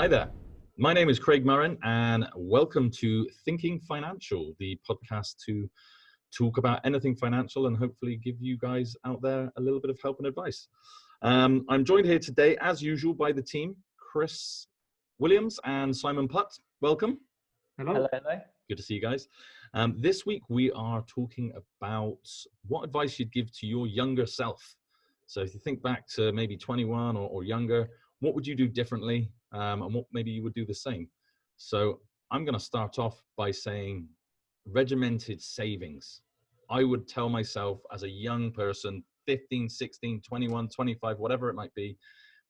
Hi there. My name is Craig Murren, and welcome to Thinking Financial, the podcast to talk about anything financial and hopefully give you guys out there a little bit of help and advice. I'm joined here today, as usual, by the team, Chris Williams and Simon Putt. Welcome. Hello. Hello, hello. Good to see you guys. This week we are talking about what advice you'd give to your younger self. So if you think back to maybe 21 or younger, what would you do differently, and what maybe you would do the same? So I'm going to start off by saying regimented savings. I would tell myself as a young person, 15, 16, 21, 25, whatever it might be,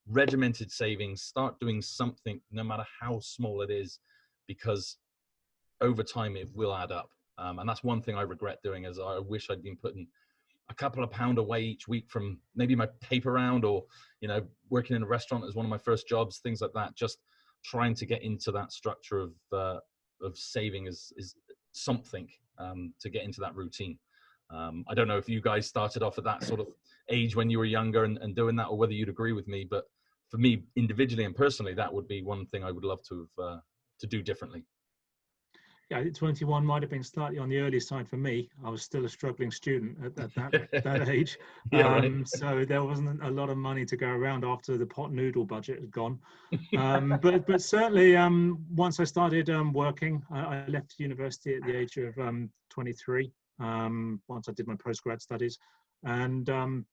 regimented savings, start doing something no matter how small it is, because over time it will add up. And that's one thing I regret doing, is I wish I'd been putting a couple of pound away each week from maybe my paper round, or, working in a restaurant as one of my first jobs, things like that. Just trying to get into that structure of saving is something to get into that routine. I don't know if you guys started off at that sort of age when you were younger and doing that, or whether you'd agree with me, but for me individually and personally, that would be one thing I would love to have to do differently. Yeah, 21 might have been slightly on the early side for me. I was still a struggling student at that age. Yeah, right. So there wasn't a lot of money to go around after the pot noodle budget had gone. But certainly once I started working, I left university at the age of 23, once I did my postgrad studies, and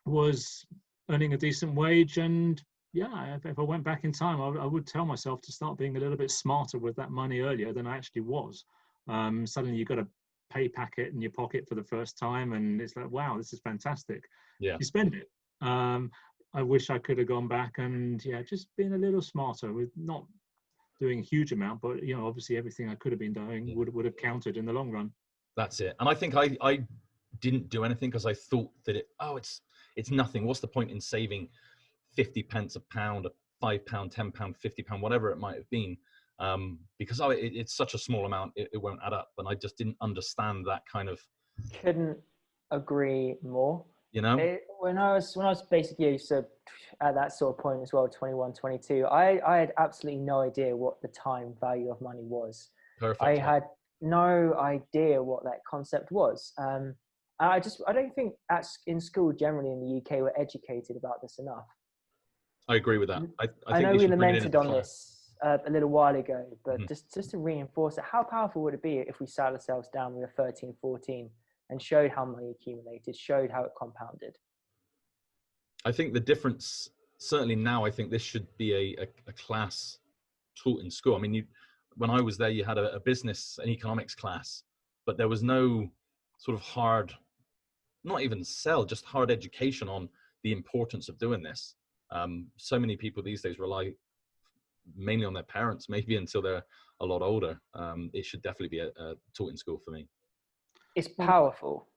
was earning a decent wage. And yeah, if I went back in time, I would tell myself to start being a little bit smarter with that money earlier than I actually was. Suddenly you've got a pay packet in your pocket for the first time, and it's like, wow, this is fantastic. Yeah. You spend it. I wish I could have gone back and just been a little smarter with not doing a huge amount, but obviously everything I could have been doing would have counted in the long run. That's it. And I think I didn't do anything because I thought that it's nothing. What's the point in saving 50 pence a pound, £5, £10, £50, whatever it might have been, because it's such a small amount, it won't add up. And I just didn't understand that kind of. Couldn't agree more. When I was basically at that sort of point as well, 21, 22, I had absolutely no idea what the time value of money was. Perfect. I had no idea what that concept was. I don't think in school generally in the UK we're educated about this enough. I agree with that. I know we lamented on this a little while ago, but just to reinforce it, how powerful would it be if we sat ourselves down when we were 13, 14 and showed how money accumulated, showed how it compounded? I think the difference, certainly now, I think this should be a class taught in school. I mean, when I was there, you had a business and economics class, but there was no sort of hard, not even just hard education on the importance of doing this. So many people these days rely mainly on their parents, maybe until they're a lot older. It should definitely be taught in school for me. It's powerful.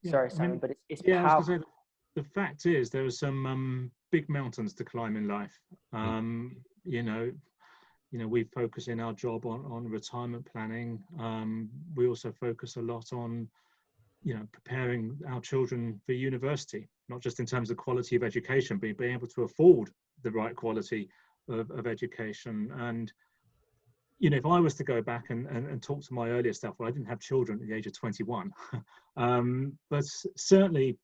Sorry, Simon, but it's powerful. I was gonna say, the fact is there are some big mountains to climb in life. We focus in our job on retirement planning. We also focus a lot on preparing our children for university, not just in terms of quality of education, but being able to afford the right quality of education. And, if I was to go back and talk to my earlier stuff, well, I didn't have children at the age of 21, but certainly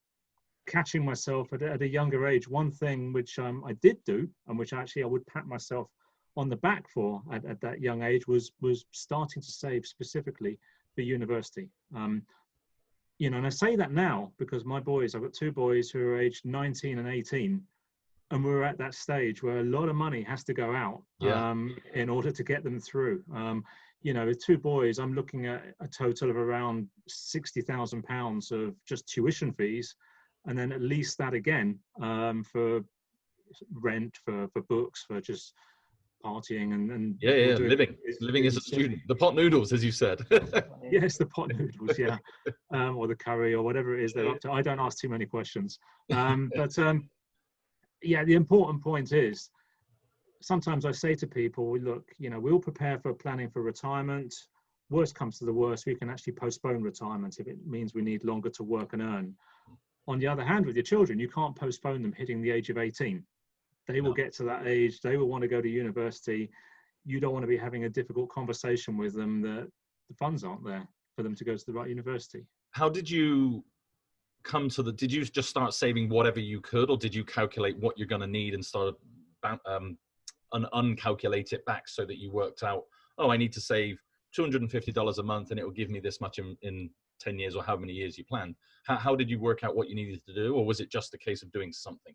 catching myself at a younger age, one thing which I did do, and which actually I would pat myself on the back for at that young age, was starting to save specifically for university. And I say that now because I've got two boys who are aged 19 and 18, and we're at that stage where a lot of money has to go out in order to get them through. With two boys, I'm looking at a total of around £60,000 of just tuition fees, and then at least that again for rent, for books, for just partying and living as a student. The pot noodles, as you said. Yes, the pot noodles, or the curry, or whatever it is they're up to. I don't ask too many questions. The important point is, sometimes I say to people, look, we'll prepare for planning for retirement. Worst comes to the worst, we can actually postpone retirement if it means we need longer to work and earn. On the other hand, with your children, you can't postpone them hitting the age of 18. They will get to that age, they will want to go to university. You don't want to be having a difficult conversation with them that the funds aren't there for them to go to the right university. How did you come to did you just start saving whatever you could, or did you calculate what you're going to need and start uncalculate it back so that you worked out, oh, I need to save $250 a month and it will give me this much in 10 years or how many years you planned? How did you work out what you needed to do, or was it just a case of doing something?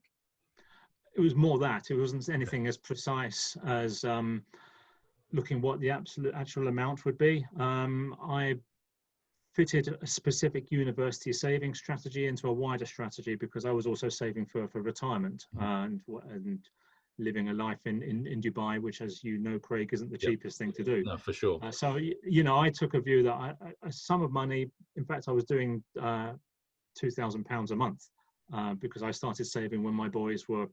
It was more that. It wasn't anything as precise as looking what the actual amount would be. I fitted a specific university saving strategy into a wider strategy because I was also saving for retirement and living a life in Dubai, which, as you know, Craig, isn't the cheapest thing to do. No, for sure. So, you know, I took a view that a sum of money, in fact, I was doing £2,000 a month because I started saving when my boys were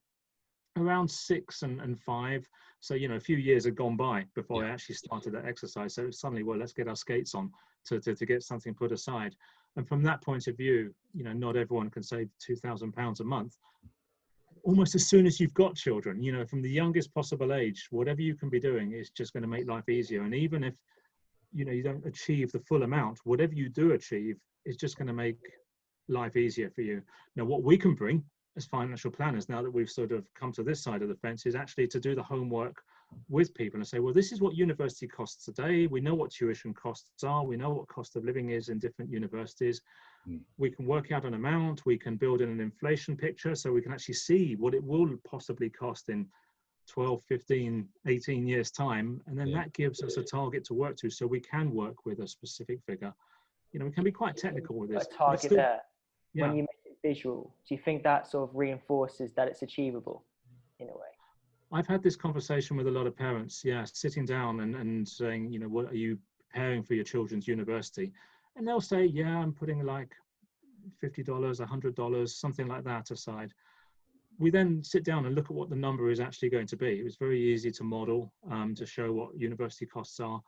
around 6 and 5. So, you know, a few years had gone by before I actually started that exercise. So suddenly, well, let's get our skates on to get something put aside. And from that point of view, you know, not everyone can save £2,000 a month. Almost as soon as you've got children, you know, from the youngest possible age, whatever you can be doing is just going to make life easier. And even if, you know, you don't achieve the full amount, whatever you do achieve is just going to make life easier for you. Now, what we can bring as financial planners, now that we've sort of come to this side of the fence, is actually to do the homework with people and say, well, this is what university costs today. We know what tuition costs are. We know what cost of living is in different universities. We can work out an amount. We can build in an inflation picture so we can actually see what it will possibly cost in 12, 15, 18 years time. And then that gives us a target to work to, so we can work with a specific figure. You know, we can be quite technical with this. A target there. When you make it visual, do you think that sort of reinforces that it's achievable in a way? I've had this conversation with a lot of parents, sitting down and saying, you know, what are you preparing for your children's university? And they'll say, yeah, I'm putting like $50, $100, something like that aside. We then sit down and look at what the number is actually going to be. It was very easy to model, to show what university costs are.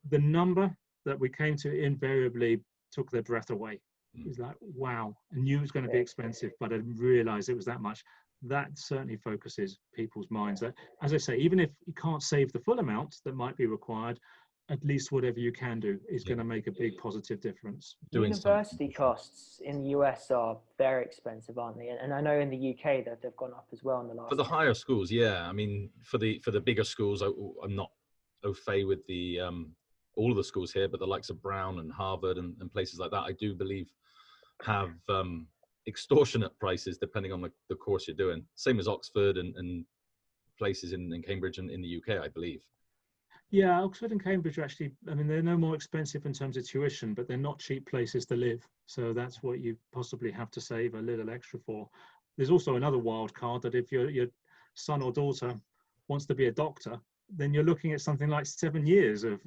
The number that we came to invariably took their breath away. It was like, wow, I knew it was going to be expensive, but I didn't realize it was that much. That certainly focuses people's minds. That, as I say, even if you can't save the full amount that might be required, at least whatever you can do is going to make a big positive difference. University costs in the US are very expensive, aren't they? And I know in the UK that they've gone up as well in the last. For the higher schools, I mean, for the bigger schools, I'm not au fait with the all of the schools here, but the likes of Brown and Harvard and places like that, I do believe have extortionate prices depending on the course you're doing. Same as Oxford and places in Cambridge and in the UK, I believe. Yeah, Oxford and Cambridge are actually, I mean, they're no more expensive in terms of tuition, but they're not cheap places to live. So that's what you possibly have to save a little extra for. There's also another wild card that if your son or daughter wants to be a doctor, then you're looking at something like 7 years of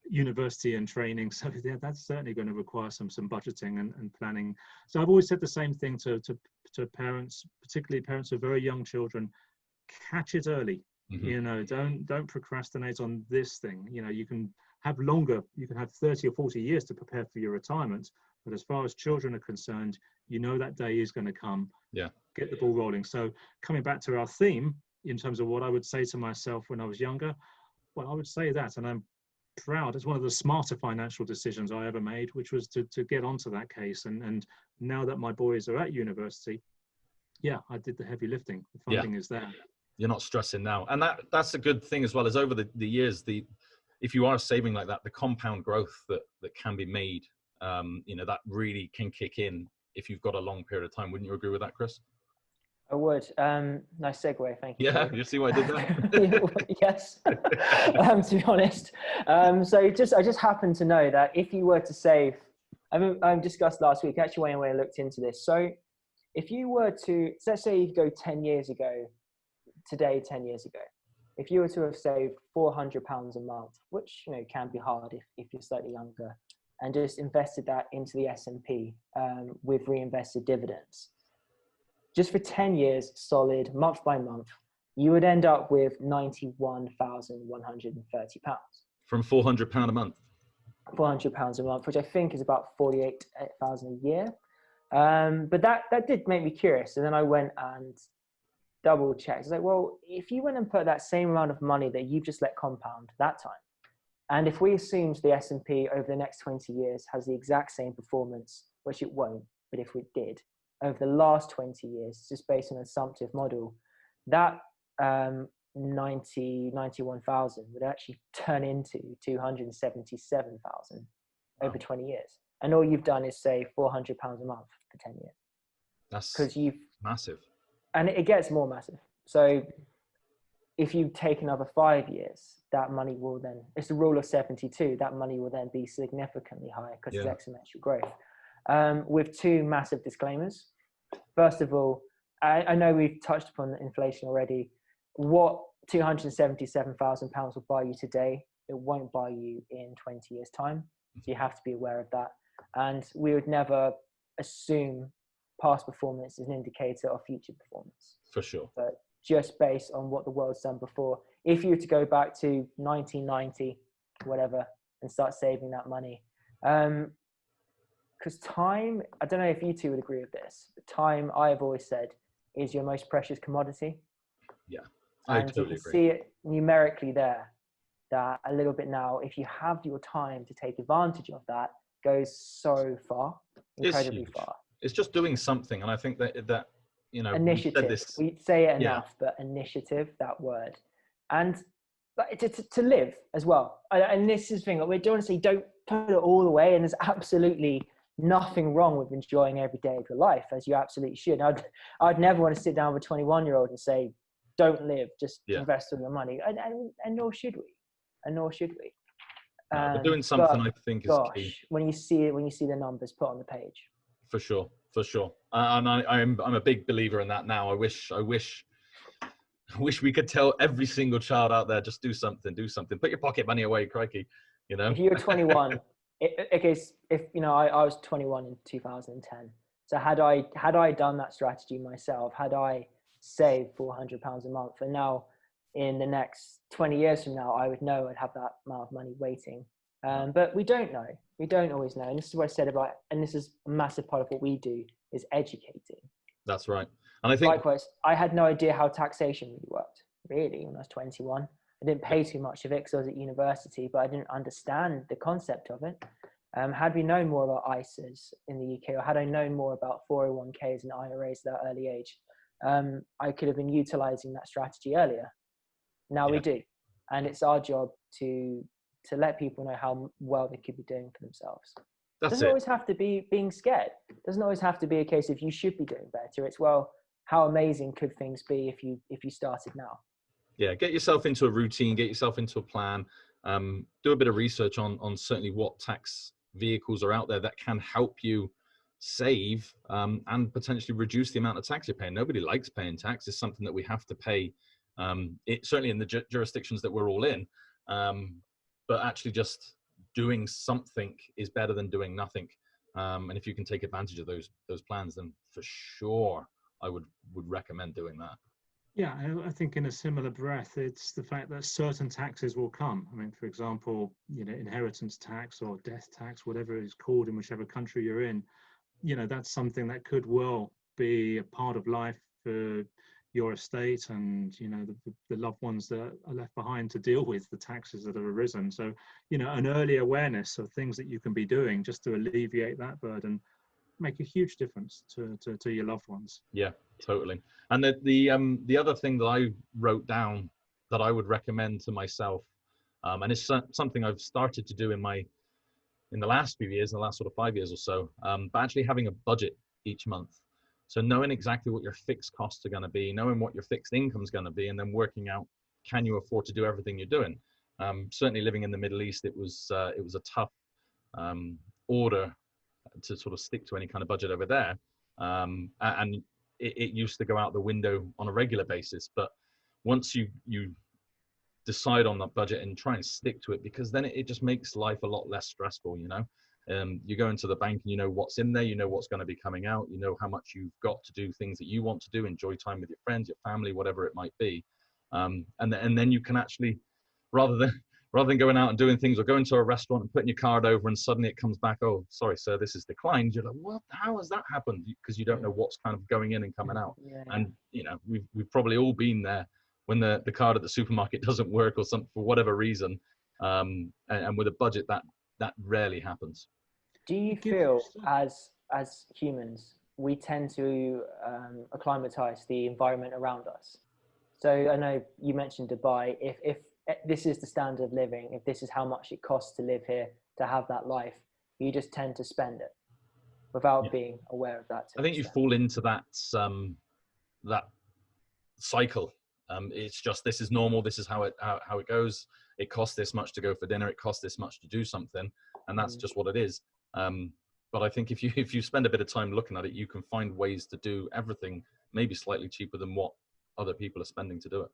university and training. So that's certainly going to require some budgeting and planning. So I've always said the same thing to parents, particularly parents of very young children: catch it early. You know, don't procrastinate on this thing. You know, you can have 30 or 40 years to prepare for your retirement, but as far as children are concerned, you know that day is going to come. Get the ball rolling. So coming back to our theme in terms of what I would say to myself when I was younger, well, I would say that, and I'm proud, it's one of the smarter financial decisions I ever made, which was to get onto that case. And now that my boys are at university, I did the heavy lifting. The funding is there. You're not stressing now. And that's a good thing as well, as over the years, if you are saving like that, the compound growth that can be made, you know, that really can kick in if you've got a long period of time. Wouldn't you agree with that, Chris? I would. Nice segue, thank you. Yeah, you see why I did that? Yes, to be honest. So I just happen to know that if you were to save, I discussed last week, actually when I looked into this. So if you were to, let's say you go 10 years ago, today, 10 years ago, if you were to have saved £400 a month, which, you know, can be hard if you're slightly younger, and just invested that into the S&P with reinvested dividends, just for 10 years, solid, month by month, you would end up with £91,130. From £400 a month? £400 a month, which I think is about 48,000 a year. But that did make me curious. And then I went and double checked. It's like, well, if you went and put that same amount of money that you've just let compound that time, and if we assumed the S&P over the next 20 years has the exact same performance, which it won't, but if it did, over the last 20 years, just based on an assumptive model, that 91,000 would actually turn into 277,000 over 20 years. And all you've done is save £400 a month for 10 years. That's because you've massive. And it gets more massive. So if you take another 5 years, that money will then, it's the rule of 72, that money will then be significantly higher because it's exponential growth. With two massive disclaimers. First of all, I know we've touched upon inflation already. What £277,000 will buy you today, it won't buy you in 20 years' time. So you have to be aware of that. And we would never assume past performance is an indicator of future performance. For sure. But just based on what the world's done before. If you were to go back to 1990, whatever, and start saving that money. Because time, I don't know if you two would agree with this, but time, I've always said, is your most precious commodity. Yeah, I totally agree. You can see it numerically there, that a little bit now, if you have your time to take advantage of that, goes so far, incredibly far. It's just doing something. And I think that you know, initiative. We say it enough, but initiative, that word. And to live as well. And this is the thing, we don't want to say don't put it all away, and there's absolutely nothing wrong with enjoying every day of your life, as you absolutely should. I'd never want to sit down with a 21-year-old and say, don't live, just invest all your money. And nor should we. But doing something, I think, is key. When you see the numbers put on the page. For sure. And I'm a big believer in that now. I wish we could tell every single child out there, just do something. Put your pocket money away, crikey. You know. If you're 21, if you know, I was 21 in 2010. So had I done that strategy myself, had I saved £400 a month, and now in the next 20 years from now, I would know I'd have that amount of money waiting. But we don't know. We don't always know. And this is what I said about, and this is a massive part of what we do, is educating. That's right. And I think likewise, I had no idea how taxation really worked, really, when I was 21. I didn't pay too much of it because I was at university, but I didn't understand the concept of it. Had we known more about ISAs in the UK, or had I known more about 401ks and IRAs at that early age, I could have been utilizing that strategy earlier. Now we do. And it's our job to let people know how well they could be doing for themselves. It doesn't always have to be being scared. It doesn't always have to be a case of you should be doing better. It's, well, how amazing could things be if you started now? Yeah, get yourself into a routine, get yourself into a plan, do a bit of research on certainly what tax vehicles are out there that can help you save and potentially reduce the amount of tax you're paying. Nobody likes paying tax. It's something that we have to pay, certainly in the jurisdictions that we're all in. But actually just doing something is better than doing nothing. And if you can take advantage of those plans, then for sure I would recommend doing that. Yeah, I think in a similar breath, it's the fact that certain taxes will come. I mean, for example, you know, inheritance tax or death tax, whatever it's called in whichever country you're in, you know, that's something that could well be a part of life for your estate and, you know, the loved ones that are left behind to deal with the taxes that have arisen. So, you know, an early awareness of things that you can be doing just to alleviate that burden make a huge difference to your loved ones. Yeah, totally. And the other thing that I wrote down that I would recommend to myself, and it's something I've started to do in the last few years, in the last sort of 5 years or so, but actually having a budget each month. So knowing exactly what your fixed costs are going to be, knowing what your fixed income is going to be, and then working out, can you afford to do everything you're doing? Certainly living in the Middle East, it was a tough order to sort of stick to any kind of budget over there. And it used to go out the window on a regular basis. But once you decide on that budget and try and stick to it, because then it just makes life a lot less stressful, you know. You go into the bank and you know what's in there, you know what's going to be coming out, you know how much you've got to do things that you want to do, enjoy time with your friends, your family, whatever it might be. And then you can actually, rather rather than going out and doing things or going to a restaurant and putting your card over and suddenly it comes back, oh, sorry, sir, this is declined. You're like, what? How has that happened? Because you don't know what's kind of going in and coming out. Yeah. And, you know, we've probably all been there when the card at the supermarket doesn't work or something for whatever reason. And with a budget, that rarely happens. Do you feel as humans, we tend to acclimatize the environment around us? So I know you mentioned Dubai. If this is the standard of living, if this is how much it costs to live here, to have that life, you just tend to spend it without being aware of that. I think you fall into that cycle. It's just, this is normal. This is how it goes. It costs this much to go for dinner. It costs this much to do something. And that's just what it is. But I think if you spend a bit of time looking at it, you can find ways to do everything maybe slightly cheaper than what other people are spending to do it.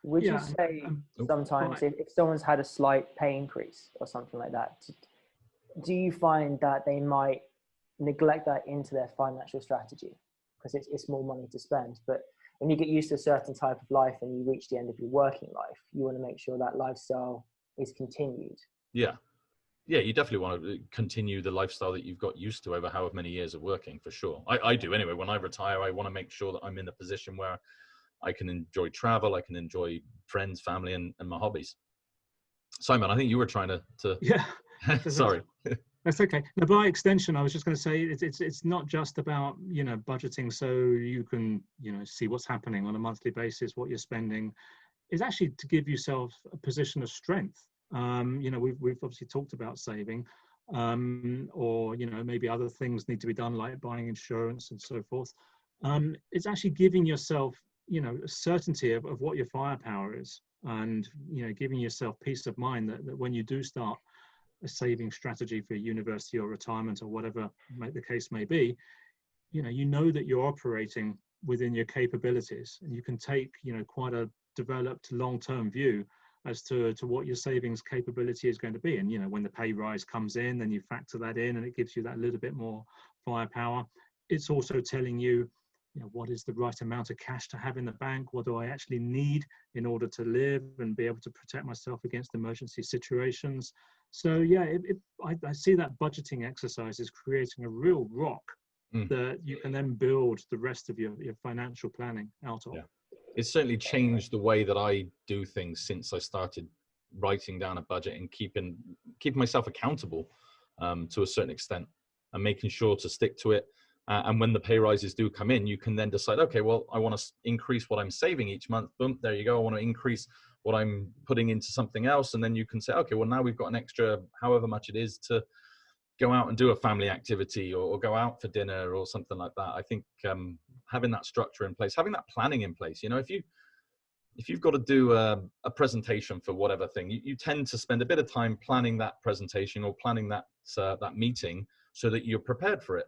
Would you say sometimes if someone's had a slight pay increase or something like that, do you find that they might neglect that into their financial strategy because it's more money to spend? But when you get used to a certain type of life and you reach the end of your working life, you want to make sure that lifestyle is continued. Yeah, you definitely want to continue the lifestyle that you've got used to over however many years of working, for sure. I do anyway. When I retire, I want to make sure that I'm in a position where I can enjoy travel, I can enjoy friends, family, and my hobbies. Simon, I think you were trying to... Yeah. Sorry. That's okay. Now, by extension, I was just going to say it's not just about, you know, budgeting so you can, you know, see what's happening on a monthly basis, what you're spending. It's actually to give yourself a position of strength. You know, we've obviously talked about saving, or, you know, maybe other things need to be done like buying insurance and so forth. It's actually giving yourself, you know, a certainty of what your firepower is, and, you know, giving yourself peace of mind that when you do start a saving strategy for university or retirement or whatever the case may be, you know that you're operating within your capabilities, and you can take, you know, quite a developed long-term view as to what your savings capability is going to be. And, you know, when the pay rise comes in, then you factor that in and it gives you that little bit more firepower. It's also telling you, you know, what is the right amount of cash to have in the bank? What do I actually need in order to live and be able to protect myself against emergency situations? So yeah, I see that budgeting exercise is creating a real rock that you can then build the rest of your financial planning out of. Yeah. It's certainly changed the way that I do things since I started writing down a budget and keeping myself accountable to a certain extent, and making sure to stick to it. And when the pay rises do come in, you can then decide, okay, well, I want to increase what I'm saving each month. Boom, there you go. I want to increase what I'm putting into something else. And then you can say, okay, well, now we've got an extra, however much it is, to go out and do a family activity or go out for dinner or something like that. I think having that structure in place, having that planning in place, you know, if you've got to do a presentation for whatever thing, you tend to spend a bit of time planning that presentation or planning that meeting so that you're prepared for it.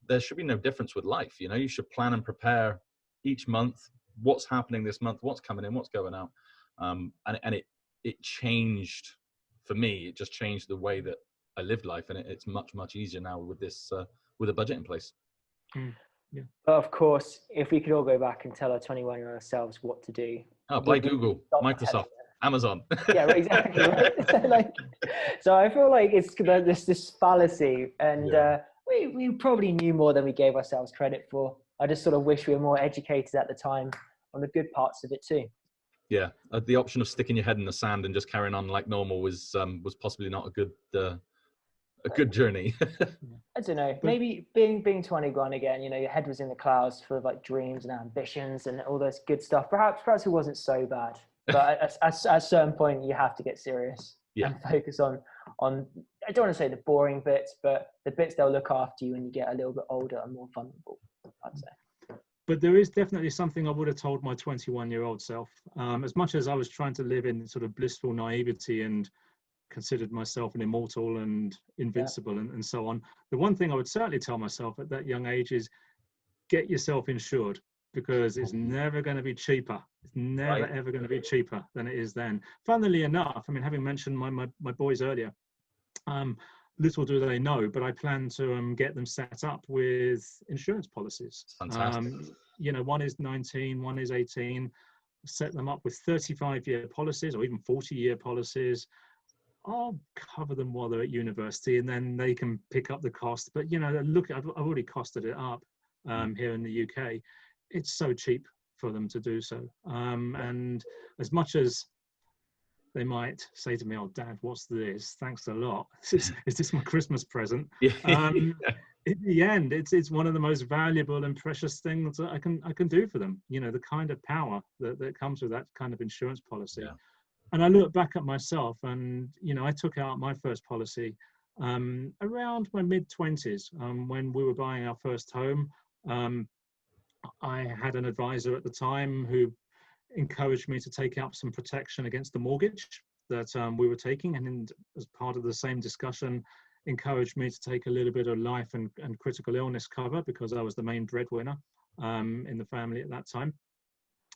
There should be no difference with life. You know, you should plan and prepare each month, what's happening this month, what's coming in, what's going out. And it changed for me. It just changed the way that I lived life. And it's much, much easier now with this, with a budget in place. Yeah. But of course, if we could all go back and tell our 21-year-old selves what to do. Oh, buy Google, Microsoft, Amazon. Yeah, exactly. Right? So I feel like it's this fallacy, and we probably knew more than we gave ourselves credit for. I just sort of wish we were more educated at the time on the good parts of it too. Yeah, the option of sticking your head in the sand and just carrying on like normal was possibly not a good journey. I don't know. Maybe being 21 again, you know, your head was in the clouds full of like dreams and ambitions and all this good stuff. Perhaps it wasn't so bad. But at a certain point, you have to get serious and focus on. I don't want to say the boring bits, but the bits that'll look after you when you get a little bit older and more vulnerable, I'd say. But there is definitely something I would have told my 21-year-old self. As much as I was trying to live in sort of blissful naivety and considered myself an immortal and invincible and so on, the one thing I would certainly tell myself at that young age is get yourself insured, because it's never going to be cheaper. It's never, ever going to be cheaper than it is then. Funnily enough, I mean, having mentioned my boys earlier, little do they know, but I plan to get them set up with insurance policies. Fantastic. You know, one is 19, one is 18. set them up with 35-year policies or even 40-year policies. I'll cover them while they're at university, and then they can pick up the cost. But look, I've already costed it up here in the UK. It's so cheap for them to do so. And as much as they might say to me, "Oh, Dad, what's this? Thanks a lot. Is this my Christmas present?" In the end, it's one of the most valuable and precious things that I can do for them. The kind of power that comes with that kind of insurance policy. Yeah. And I look back at myself, and I took out my first policy around my mid-20s when we were buying our first home. I had an advisor at the time who encouraged me to take out some protection against the mortgage that we were taking, and as part of the same discussion, encouraged me to take a little bit of life and critical illness cover because I was the main breadwinner in the family at that time.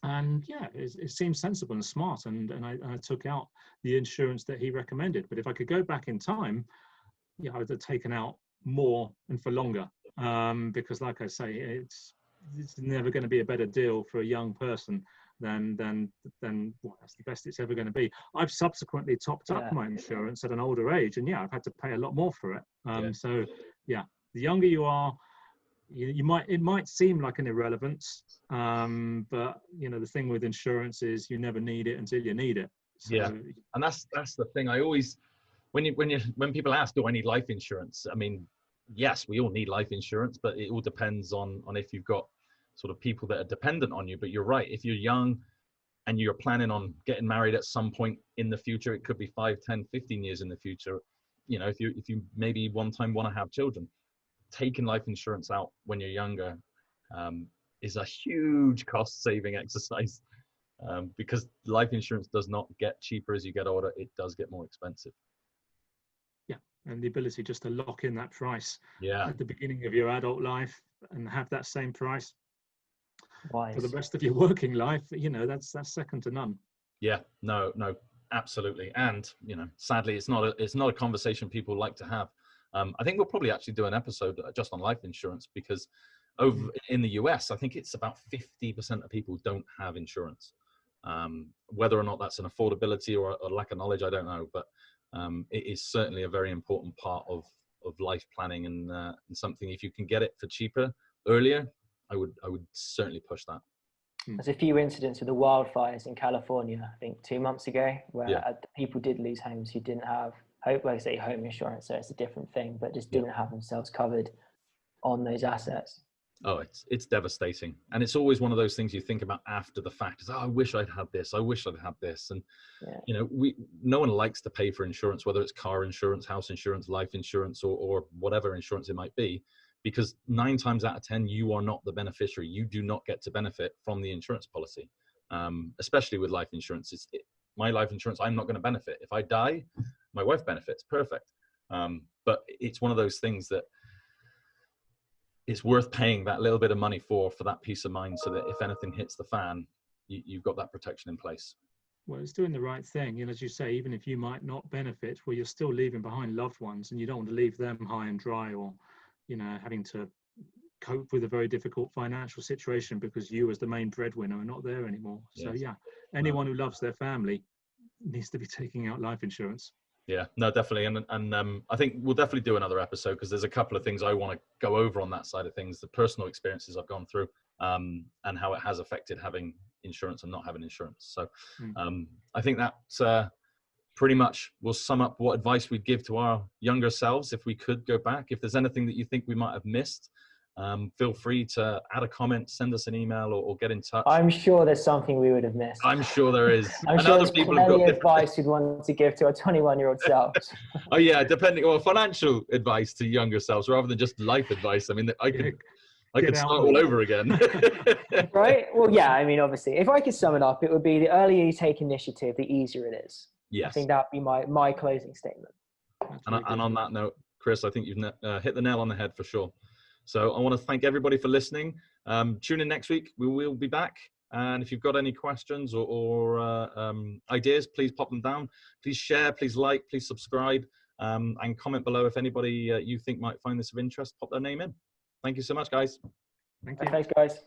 And yeah, it seemed sensible and smart, and I took out the insurance that he recommended. But if I could go back in time, I would have taken out more and for longer, because like I say, it's never going to be a better deal for a young person than well, that's the best it's ever going to be. I've subsequently topped up my insurance at an older age, and I've had to pay a lot more for it. So yeah, the younger you are, it might seem like an irrelevance, but the thing with insurance is you never need it until you need it. So, and that's the thing. I always, when people ask, do I need life insurance? I mean, yes, we all need life insurance, but it all depends on if you've got sort of people that are dependent on you. But you're right, if you're young and you're planning on getting married at some point in the future, it could be 5, 10, 15 years in the future. If you maybe one time want to have children, taking life insurance out when you're younger is a huge cost saving exercise, because life insurance does not get cheaper as you get older. It does get more expensive. Yeah, and the ability just to lock in that price at the beginning of your adult life and have that same price for the rest of your working life, that's second to none. Yeah, no, absolutely. And sadly, it's not a conversation people like to have. I think we'll probably actually do an episode just on life insurance, because over in the US, I think it's about 50% of people don't have insurance. Whether or not that's an affordability or a lack of knowledge, I don't know, but it is certainly a very important part of life planning, and something, if you can get it for cheaper earlier, I would certainly push that. There's a few incidents with the wildfires in California, I think 2 months ago, where people did lose homes who didn't have home insurance, so it's a different thing, but just didn't have themselves covered on those assets. Oh, it's devastating. And it's always one of those things you think about after the fact is, I wish I'd had this. I wish I'd had this. And, no one likes to pay for insurance, whether it's car insurance, house insurance, life insurance, or whatever insurance it might be, because 9 times out of 10, you are not the beneficiary. You do not get to benefit from the insurance policy, especially with life insurance. My life insurance, I'm not going to benefit. If I die, my wife benefits. Perfect. But it's one of those things that it's worth paying that little bit of money for that peace of mind, so that if anything hits the fan, you've got that protection in place. Well, it's doing the right thing. As you say, even if you might not benefit, well, you're still leaving behind loved ones, and you don't want to leave them high and dry, or, having to cope with a very difficult financial situation because you as the main breadwinner are not there anymore. Yes. So anyone who loves their family needs to be taking out life insurance. Yeah, no, definitely. And I think we'll definitely do another episode, because there's a couple of things I want to go over on that side of things, the personal experiences I've gone through, and how it has affected having insurance and not having insurance. So I think that pretty much will sum up what advice we'd give to our younger selves if we could go back. If there's anything that you think we might have missed, feel free to add a comment, send us an email, or get in touch. I'm sure there's something we would have missed. I'm sure there is. I'm sure there's plenty of advice you'd want to give to our 21-year-old selves. Oh yeah, financial advice to younger selves rather than just life advice. I mean, I could start all over again. Right? Well, yeah, I mean, obviously, if I could sum it up, it would be the earlier you take initiative, the easier it is. Yes. I think that would be my closing statement. And on that note, Chris, I think you've hit the nail on the head for sure. So I want to thank everybody for listening. Tune in next week. We will be back. And if you've got any questions or ideas, please pop them down. Please share, please like, please subscribe, and comment below if anybody you think might find this of interest. Pop their name in. Thank you so much, guys. Thank you. Thanks, guys.